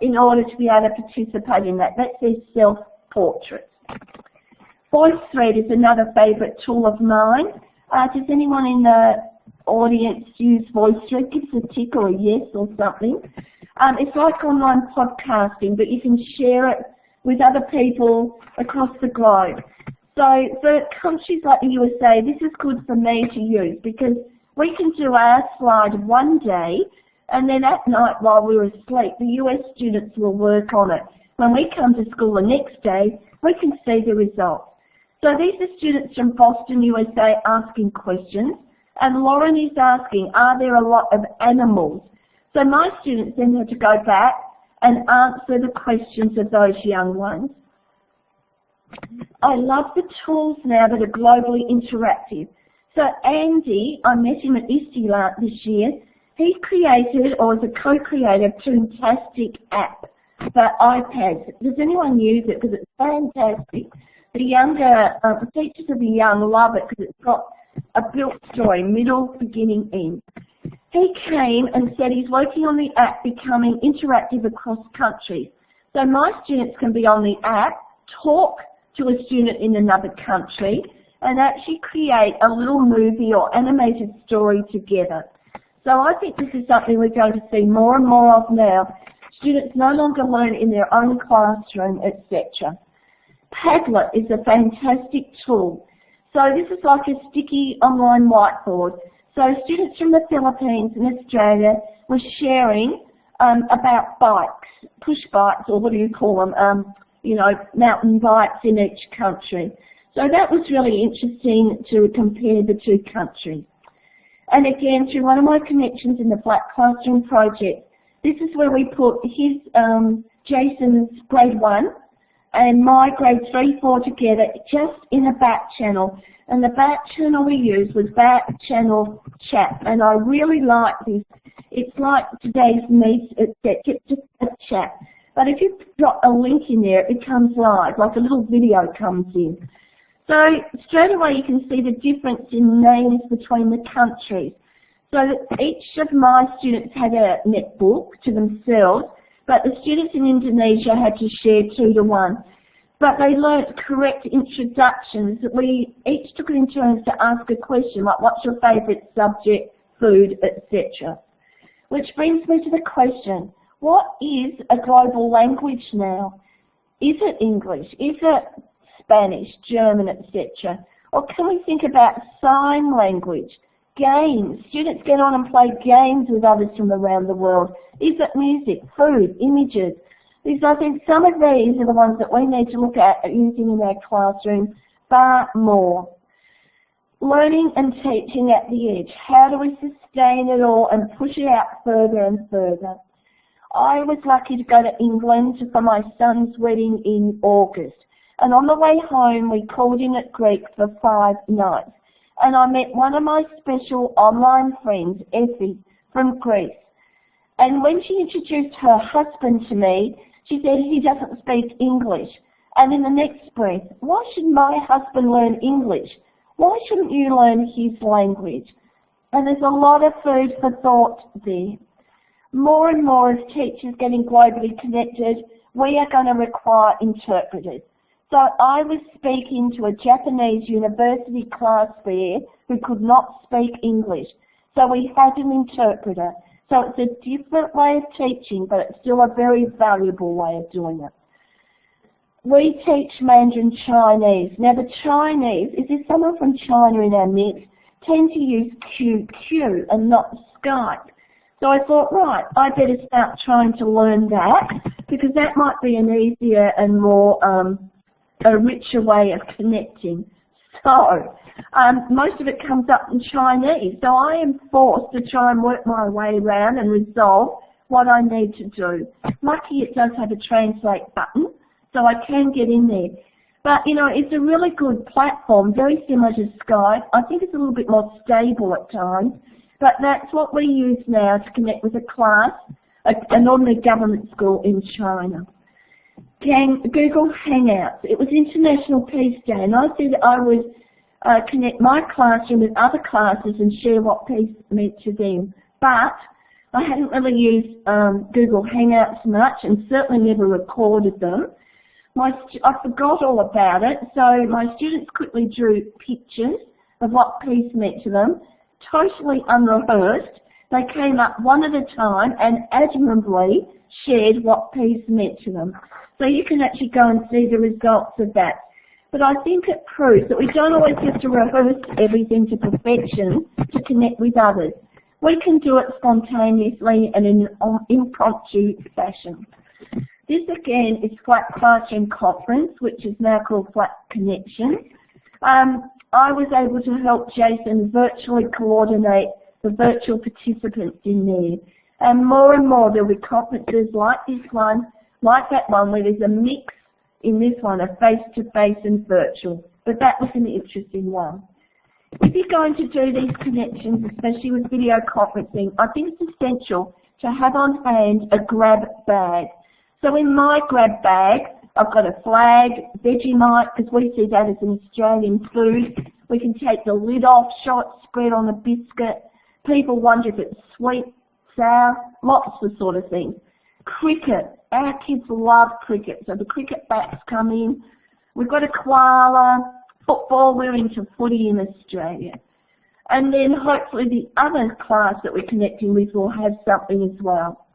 in order to be able to participate in that. That's their self-portraits. Voicethread is another favourite tool of mine. Does anyone in the audience use Voicethread? Give us a tick or a yes or something. It's like online podcasting, but you can share it with other people across the globe. So for countries like the USA, this is good for me to use because we can do our slide one day, and then at night while we're asleep, the US students will work on it. When we come to school the next day, we can see the results. So these are students from Boston, USA asking questions, and Lauren is asking, are there a lot of animals? So my students then had to go back and answer the questions of those young ones. I love the tools now that are globally interactive. So Andy, I met him at ISTE this year, he created, or was a co-creator, of Toontastic app for iPads. Does anyone use it? Because it's fantastic. The younger, the teachers of the young love it because it's got a built story, middle, beginning, end. He came and said he's working on the app becoming interactive across countries. So my students can be on the app, talk to a student in another country, and actually create a little movie or animated story together. So I think this is something we're going to see more and more of now. Students no longer learn in their own classroom, etc. Padlet is a fantastic tool. So this is like a sticky online whiteboard. So students from the Philippines and Australia were sharing about bikes, push bikes, or what do you call them, you know, mountain bikes in each country. So that was really interesting to compare the two countries. And again, through one of my connections in the Flat Classroom project, this is where we put his, Jason's grade 1 and my grade 3, 4 together just in a back channel. And the back channel we used was Backchannelchat, and I really like this. It's like today's Meet, it's just a chat. But if you drop a link in there, it becomes live, like a little video comes in. So straight away you can see the difference in names between the countries. So that each of my students had a netbook to themselves, but the students in Indonesia had to share 2 to 1. But they learnt correct introductions. We each took it in turns to ask a question, like what's your favourite subject, food, etc. Which brings me to the question, what is a global language now? Is it English? Is it Spanish, German, etc.? Or can we think about sign language, games? Students get on and play games with others from around the world. Is it music, food, images? Because I think some of these are the ones that we need to look at using in our classroom far more. Learning and teaching at the edge. How do we sustain it all and push it out further and further? I was lucky to go to England for my son's wedding in August. And on the way home, we called in at Greek for 5 nights. And I met one of my special online friends, Effie, from Greece. And when she introduced her husband to me, she said he doesn't speak English. And in the next breath, why should my husband learn English? Why shouldn't you learn his language? And there's a lot of food for thought there. More and more as teachers getting globally connected, we are going to require interpreters. So I was speaking to a Japanese university class there who could not speak English. So we had an interpreter. So it's a different way of teaching, but it's still a very valuable way of doing it. We teach Mandarin Chinese. Now the Chinese, if there's someone from China in our midst, tend to use QQ and not Skype. So I thought, right, I better start trying to learn that, because that might be an easier and more, a richer way of connecting. So, most of it comes up in Chinese, so I am forced to try and work my way around and resolve what I need to do. Lucky it does have a translate button, so I can get in there. But, you know, it's a really good platform, very similar to Skype. I think it's a little bit more stable at times, but that's what we use now to connect with a class, an ordinary government school in China. Google Hangouts. It was International Peace Day, and I said I would connect my classroom with other classes and share what peace meant to them. But I hadn't really used Google Hangouts much, and certainly never recorded them. I forgot all about it, so my students quickly drew pictures of what peace meant to them, totally unrehearsed. They came up one at a time and admirably shared what peace meant to them. So you can actually go and see the results of that. But I think it proves that we don't always have to rehearse everything to perfection to connect with others. We can do it spontaneously and in an impromptu fashion. This again is Flat Classroom Conference, which is now called Flat Connection. I was able to help Jason virtually coordinate the virtual participants in there. And more there'll be conferences like this one, like that one, where there's a mix in this one of face-to-face and virtual. But that was an interesting one. If you're going to do these connections, especially with video conferencing, I think it's essential to have on hand a grab bag. So in my grab bag, I've got a flag, Vegemite, because we see that as an Australian food. We can take the lid off, show it spread on a biscuit. People wonder if it's sweet, sour, lots of sort of things. Cricket. Our kids love cricket, so the cricket bats come in. We've got a koala. Football, we're into footy in Australia. And then hopefully the other class that we're connecting with will have something as well.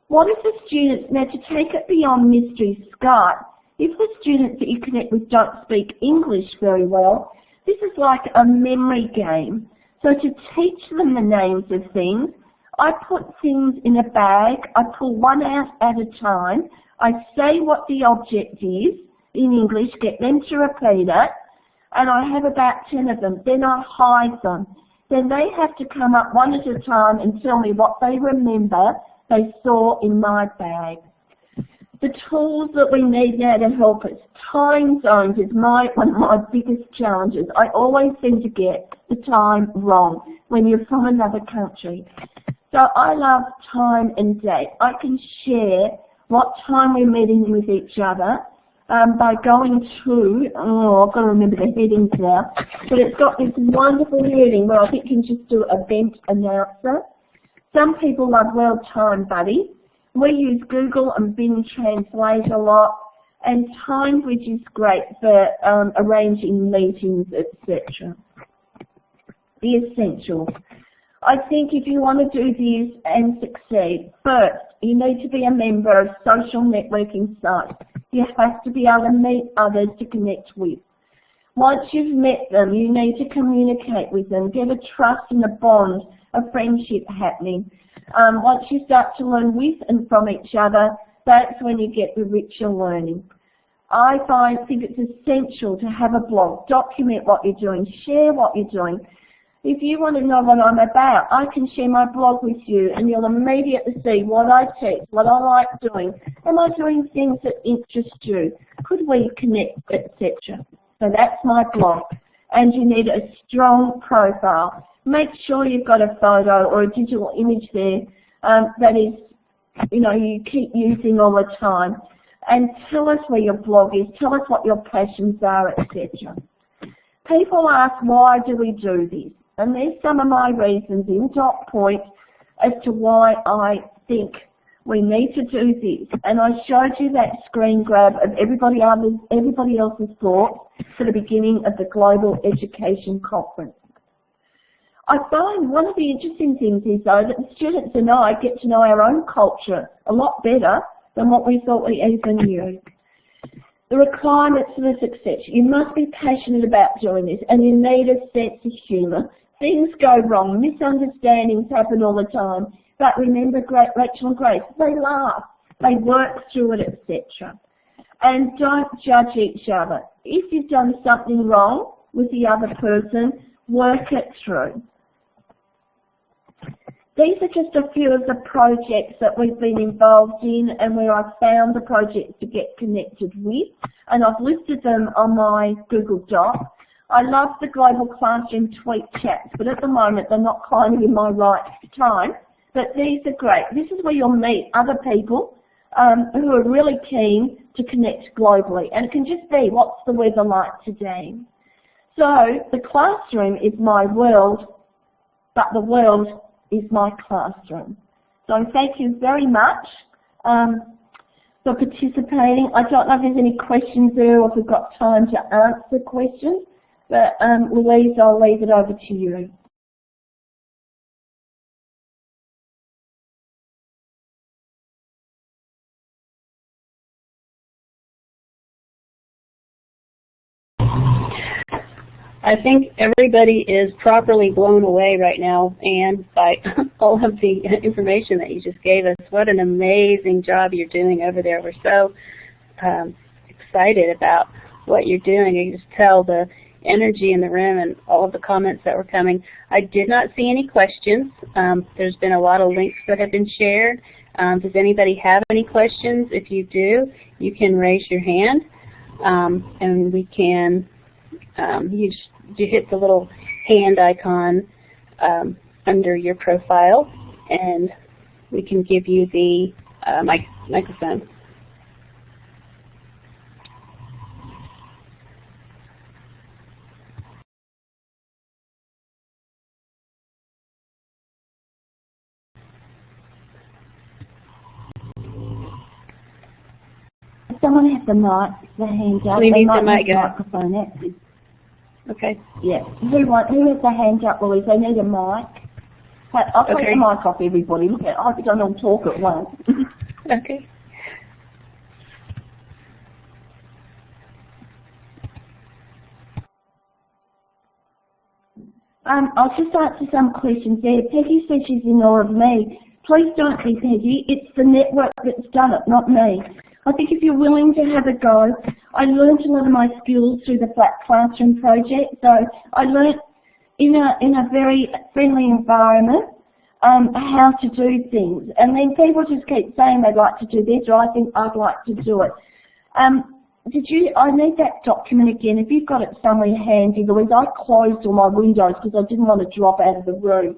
What if the students, now to take it beyond Mystery Skype, if the students that you connect with don't speak English very well, this is like a memory game. So to teach them the names of things, I put things in a bag, I pull one out at a time, I say what the object is in English, get them to repeat it, and I have about 10 of them. Then I hide them. Then they have to come up one at a time and tell me what they remember they saw in my bag. the tools that we need now to help us. Time zones is one of my biggest challenges. I always seem to get the time wrong when you're from another country. So I love time and date. I can share what time we're meeting with each other by going to, I've got to remember the headings now, but it's got this wonderful heading where I think you can just do event announcer. Some people love World Time Buddy. We use Google and Bing Translate a lot, and TimeBridge is great for arranging meetings, etc. The essentials. I think if you want to do this and succeed, first, you need to be a member of social networking sites. You have to be able to meet others to connect with. Once you've met them, you need to communicate with them, get a trust and a bond, a friendship happening. Once you start to learn with and from each other, that's when you get the richer learning. I think it's essential to have a blog. Document what you're doing, share what you're doing. If you want to know what I'm about, I can share my blog with you and you'll immediately see what I teach, what I like doing. Am I doing things that interest you? Could we connect, etc.? So that's my blog. And you need a strong profile. Make sure you've got a photo or a digital image there that is, you keep using all the time. And tell us where your blog is. Tell us what your passions are, etc. People ask, why do we do this? And there's some of my reasons in dot point as to why I think we need to do this. And I showed you that screen grab of everybody else's thoughts for the beginning of the Global Education Conference. I find one of the interesting things is, though, that the students and I get to know our own culture a lot better than what we thought we even knew. The requirements for the success. You must be passionate about doing this, and you need a sense of humour. Things go wrong, misunderstandings happen all the time, but remember Rachel and Grace, they laugh, they work through it, etc. And don't judge each other. If you've done something wrong with the other person, work it through. These are just a few of the projects that we've been involved in and where I've found the projects to get connected with, and I've listed them on my Google Doc. I love the Global Classroom tweet chats, but at the moment they're not kind of in my right time, but these are great. This is where you'll meet other people who are really keen to connect globally, and it can just be, what's the weather like today? So the classroom is my world, but the world is my classroom. So thank you very much for participating. I don't know if there's any questions there or if we've got time to answer questions, but Louise, I'll leave it over to you. I think everybody is properly blown away right now, and by all of the information that you just gave us. What an amazing job you're doing over there. We're so excited about what you're doing. You can just tell the energy in the room and all of the comments that were coming. I did not see any questions. There's been a lot of links that have been shared. Does anybody have any questions? If you do, you can raise your hand, and we can you hit the little hand icon under your profile, and we can give you the microphone. Someone has the mic, the hand up. We need the microphone. Okay. Yeah. Who has the hand up, Louise? They need a mic. I'll take the mic off everybody. Look at, I hope you don't all talk at once. Okay. I'll just answer some questions there. Peggy says she's in awe of me. Please don't be Peggy. It's the network that's done it, not me. I think if you're willing to have a go, I learned a lot of my skills through the Flat Classroom project. So I learned in a very friendly environment how to do things. And then people just keep saying they'd like to do this, or I think I'd like to do it. I need that document again. If you've got it somewhere handy, Louise, I closed all my windows because I didn't want to drop out of the room.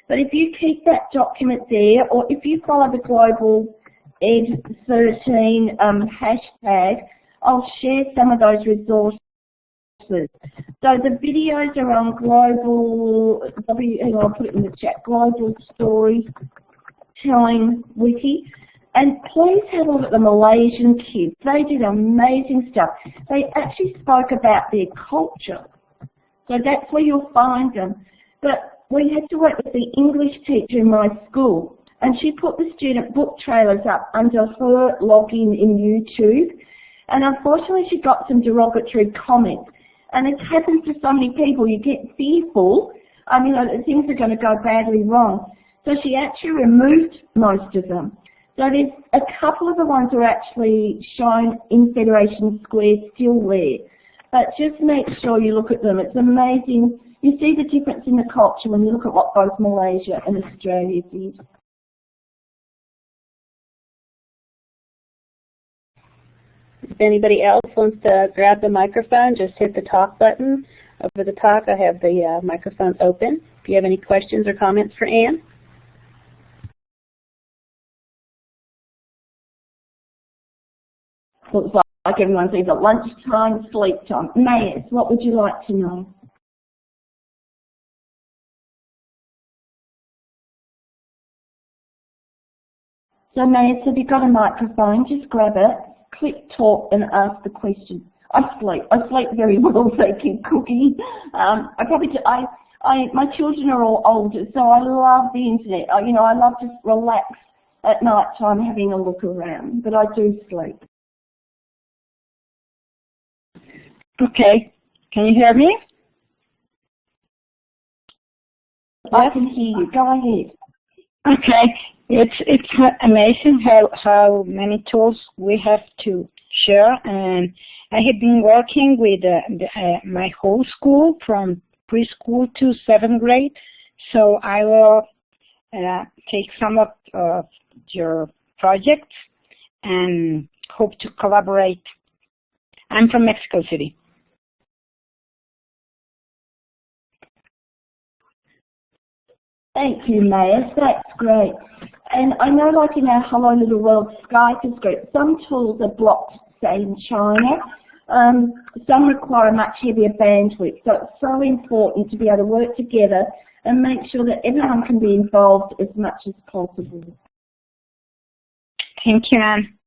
But if you keep that document there, or if you follow the Global Ed 13 hashtag, I'll share some of those resources. So the videos are on Global, I'll put it in the chat, Global Storytelling Wiki. And please have a look at the Malaysian kids. They did amazing stuff. They actually spoke about their culture. So that's where you'll find them. But we had to work with the English teacher in my school, and she put the student book trailers up under her login in YouTube. And unfortunately, she got some derogatory comments. And it happens to so many people, you get fearful, things are going to go badly wrong. So she actually removed most of them. So there's a couple of the ones that are actually shown in Federation Square still there. But just make sure you look at them. It's amazing. You see the difference in the culture when you look at what both Malaysia and Australia did. If anybody else wants to grab the microphone, just hit the talk button. Over the top, I have the microphone open. If you have any questions or comments for Anne. Looks like everyone's either lunchtime, sleep time. Mayes, what would you like to know? So Mayes, if you've got a microphone, just grab it, click talk and ask the question. I sleep very well, thank you, Cookie. My children are all older, so I love the internet. I love to relax at night time having a look around, but I do sleep. Okay, can you hear me? I can hear you. Go ahead. Okay, it's amazing how many tools we have to share, and I have been working with my whole school from preschool to 7th grade, so I will take some of your projects and hope to collaborate. I'm from Mexico City. Thank you, Mayes. That's great. And I know, like in our Hello Little World Skype is great. Some tools are blocked, say in China. Some require a much heavier bandwidth. So it's so important to be able to work together and make sure that everyone can be involved as much as possible. Thank you, Anne.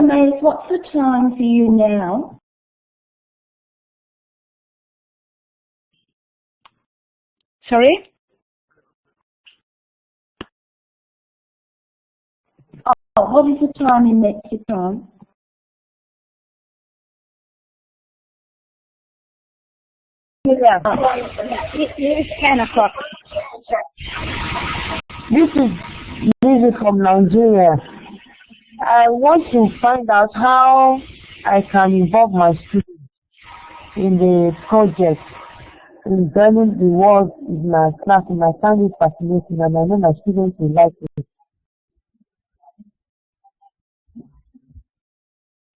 Mayes, what's the time for you now? Sorry? Oh, what is the time in Mexico? Yeah. It's 10 o'clock. This is Lizzie from Nigeria. I want to find out how I can involve my students in the project. In learning the world in my class, and I find it fascinating, and I know my students will like it.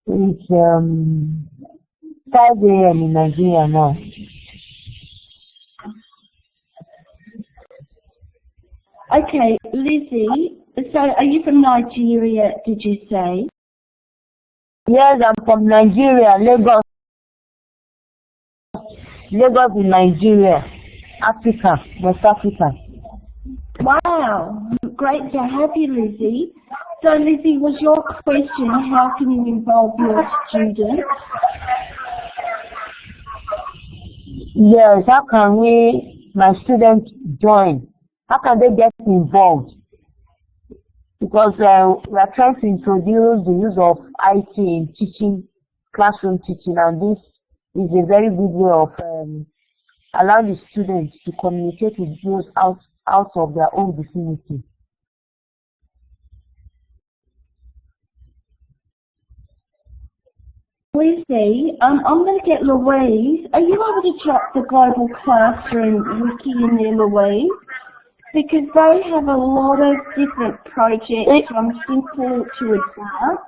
It's 5 a.m. in Nigeria now. Okay, Lizzie, so are you from Nigeria, did you say? Yes, I'm from Nigeria, Lagos in Nigeria, Africa, West Africa. Wow, great to have you, Lizzie. So, Lizzie, was your question, how can you involve your students? Yes, how can my students join? How can they get involved? Because we are trying to introduce the use of IT in teaching, classroom teaching, and this is a very good way of allowing the students to communicate with those out of their own vicinity. Lizzie, I'm going to get Louise. Are you able to drop the Global Classroom wiki in there, Louise? Because they have a lot of different projects from simple to advanced.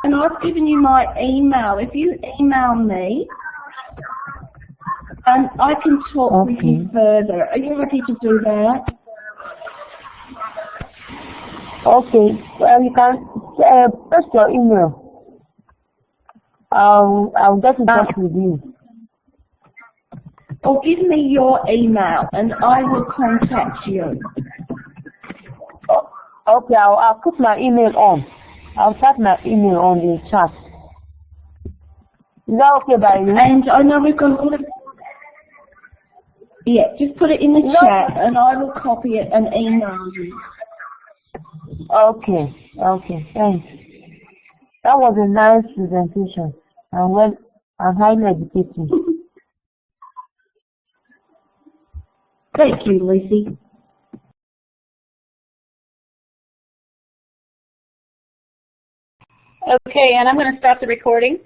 And I've given you my email. If you email me, I can talk with you further. Are you ready to do that? Okay. Well, you can post your email. I'll get in touch with you. Or give me your email and I will contact you. Okay, I'll put my email on. I'll type my email on the chat. Is that okay by you? And I know we've got a lot of... Yeah, just put it in the chat and I will copy it and email you. Okay, thanks. That was a nice presentation and highly educating. Thank you, Lizzie. Okay, and I'm going to stop the recording.